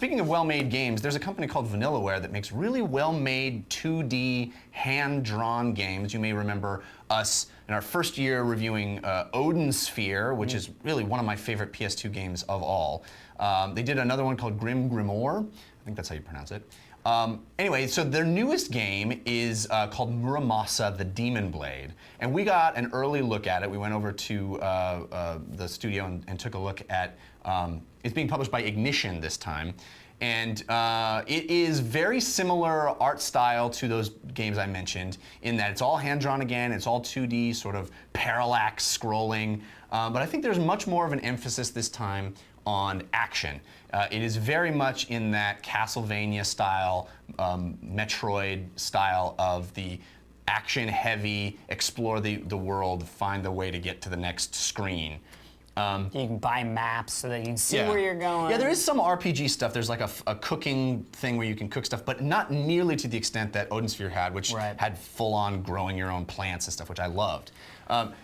Speaking of well-made games, there's a company called Vanillaware that makes really well-made 2D hand-drawn games. You may remember us in our first year reviewing Odin Sphere, which is really one of my favorite PS2 games of all. They did another one called Grim Grimoire. I think that's how you pronounce it. Anyway, so their newest game is called Muramasa, the Demon Blade. And we got an early look at it. We went over to the studio and took a look at, it's being published by Ignition this time. And it is very similar art style to those games I mentioned in that it's all hand-drawn again, it's all 2D, sort of parallax scrolling. But I think there's much more of an emphasis this time on action. It is very much in that Castlevania style, Metroid style of the action-heavy, explore the world, find the way to get to the next screen. You can buy maps so that you can see where you're going. Yeah, there is some RPG stuff. There's like a cooking thing where you can cook stuff, but not nearly to the extent that Odin Sphere had, which had full-on growing your own plants and stuff, which I loved.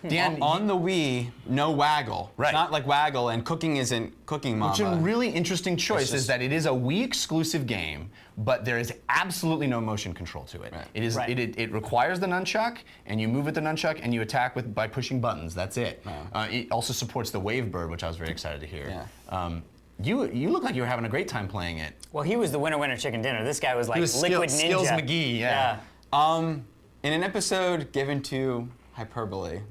Dan, on the Wii, no waggle. Right. It's not like waggle, and cooking isn't Cooking Mama. Which a really interesting choice is that it is a Wii exclusive game, but there is absolutely no motion control to it. Right. It is it requires the nunchuck, and you move with the nunchuck, and you attack by pushing buttons. That's it. It also supports the Wavebird, which I was very excited to hear. Yeah. You look like you were having a great time playing it. Well, he was the winner chicken dinner. This guy was like Liquid Ninja. Skills McGee, yeah. In an episode given to hyperbole,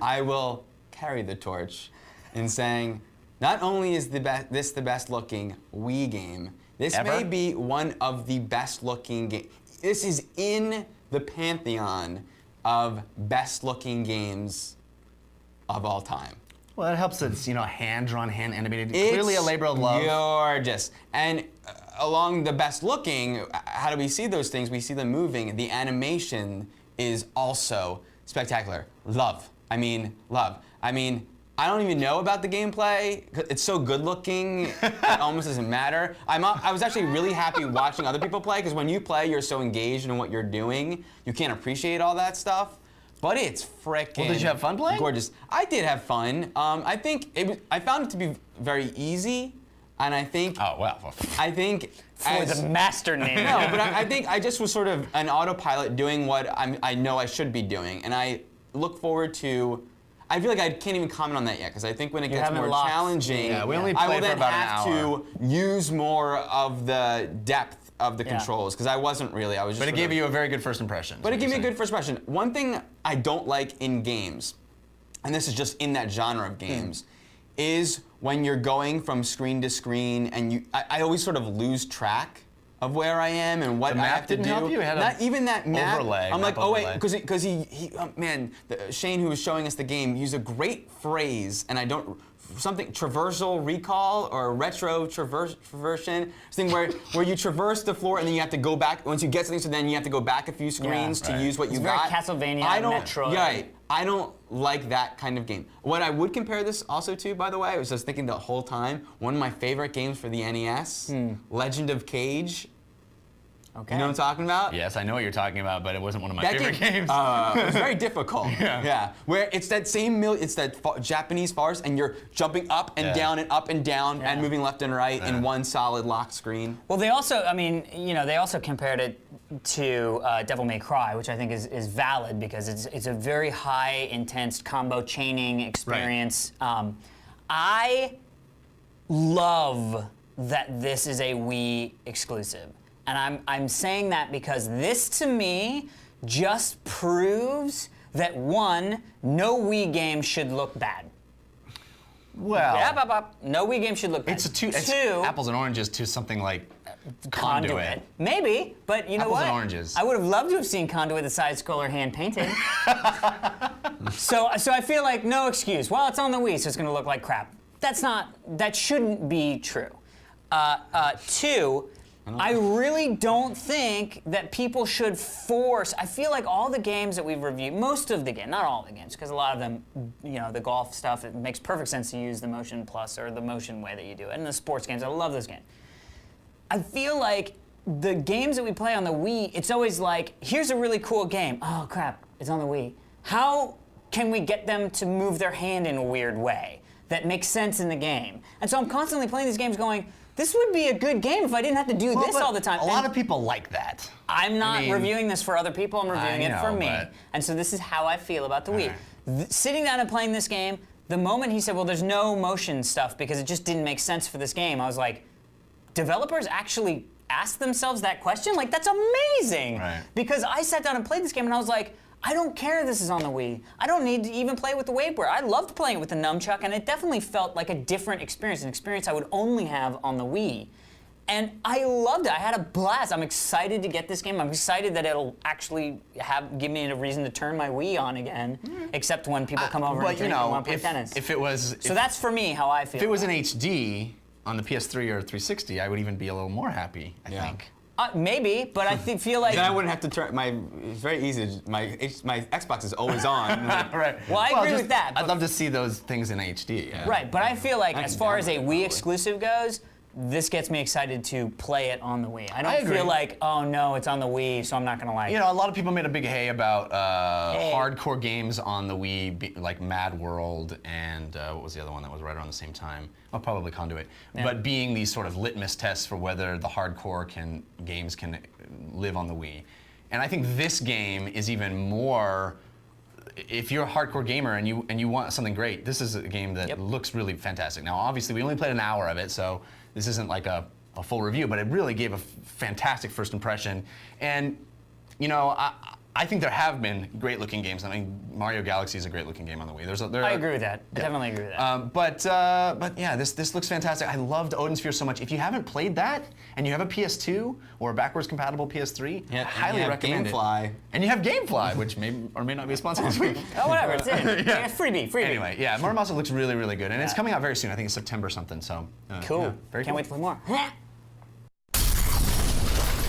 I will carry the torch in saying, not only is this the best looking Wii game, this may be one of the best looking games. This is in the pantheon of best looking games of all time. Well, it helps that it's, hand-drawn, hand-animated. Clearly a labor of love. Gorgeous. And along the best looking, how do we see those things? We see them moving. The animation is also spectacular. Love. I mean, I don't even know about the gameplay. It's so good looking, it almost doesn't matter. I was actually really happy watching other people play, because when you play, you're so engaged in what you're doing, you can't appreciate all that stuff. But it's frickin' Well, did you have fun playing? Gorgeous. I did have fun. I think I found it to be very easy, and I think. Oh well. I think. For the master name. No, but I think I just was sort of an autopilot doing what I know I should be doing, and I look forward to. I feel like I can't even comment on that yet, because I think when it gets more challenging, we only I played will for then about have an hour. to use more of the depth of the controls, because I wasn't really. I was just. But it gave you a very good first impression. But it gave me a good first impression. One thing I don't like in games, and this is just in that genre of games, is when you're going from screen to screen, and I always sort of lose track of where I am and what I have to do. The map didn't help you? It had Not even that map. overlay, I'm like, map oh wait, overlay. because Shane, who was showing us the game, used a great phrase, and I don't. Something traversal recall or retro traversion thing where you traverse the floor and then you have to go back once you get something, so then you have to go back a few screens to use what you got. It's very Castlevania, Metroid. Right. I don't like that kind of game. What I would compare this also to, by the way, I was just thinking the whole time, one of my favorite games for the NES, Legend of Cage. Okay. You know what I'm talking about? Yes, I know what you're talking about, but it wasn't one of my favorite games. It was very difficult. Yeah. Where it's that same Japanese farce, and you're jumping up and down and up and down and moving left and right in one solid locked screen. Well, they also, they also compared it to Devil May Cry, which I think is valid, because it's a very high, intense combo chaining experience. I love that this is a Wii exclusive. And I'm saying that because this, to me, just proves that, one, no Wii game should look bad. Well, no Wii game should look bad. It's apples and oranges to something like Conduit. Maybe, but you know what? Apples and oranges. I would have loved to have seen Conduit, the side-scroller, hand-painted. So I feel like no excuse. Well, it's on the Wii, so it's going to look like crap. That shouldn't be true. Two, I really don't think that people should force. I feel like all the games that we've reviewed, most of the games, not all the games, because a lot of them, the golf stuff, it makes perfect sense to use the Motion Plus or the motion way that you do it. And the sports games, I love those games. I feel like the games that we play on the Wii, it's always like, here's a really cool game. Oh crap, it's on the Wii. How can we get them to move their hand in a weird way that makes sense in the game? And so I'm constantly playing these games going, this would be a good game if I didn't have to do this but all the time. A lot of people like that. I'm not I mean, reviewing this for other people. I'm reviewing it for know, me. but- And so this is how I feel about the Wii. right. Sitting down and playing this game, the moment he said, well, there's no motion stuff because it just didn't make sense for this game, I was like, developers actually ask themselves that question? Like, that's amazing. Right. Because I sat down and played this game and I was like, I don't care this is on the Wii. I don't need to even play with the WaveWare. I loved playing it with the nunchuck, and it definitely felt like a different experience, an experience I would only have on the Wii. And I loved it. I had a blast. I'm excited to get this game. I'm excited that it'll actually give me a reason to turn my Wii on again, except when people come over and drink and want to play tennis. If it was, So that's for me how I feel. if it was in HD on the PS3 or 360, I would even be a little more happy. I Yeah. think. Maybe, but I feel like. Then I wouldn't have to turn it's very easy. My Xbox is always on. Right. Well, I agree just- with that, I'd but- love to see those things in HD. Yeah. Right, but I feel like I as can far as a download it, Wii probably. exclusive goes, this gets me excited to play it on the Wii. I don't I agree. feel like, oh no, it's on the Wii, so I'm not gonna like You it. know, a lot of people made a big hay about Hey. hardcore games on the Wii, like Mad World and what was the other one that was right around the same time? Well, probably Conduit. Yeah. But being these sort of litmus tests for whether the hardcore games can live on the Wii. And I think this game is even more. If you're a hardcore gamer and you want something great, this is a game that Yep. looks really fantastic. Now, obviously, we only played an hour of it, so this isn't like a full review, but it really gave a fantastic first impression. And you know, I think there have been great-looking games. I mean, Mario Galaxy is a great-looking game on the Wii. I agree with that. I definitely agree with that. But yeah, this looks fantastic. I loved Odin Sphere so much. If you haven't played that and you have a PS2 or a backwards compatible PS3, Yeah, I highly and you have recommend GameFly. it. And you have GameFly, which may or may not be a sponsor this week. Oh, whatever, it's in. Yeah, freebie. Anyway, yeah, Muramasa looks really, really good, and it's coming out very soon. I think it's September something. So Cool. yeah, very Can't cool. wait to play more.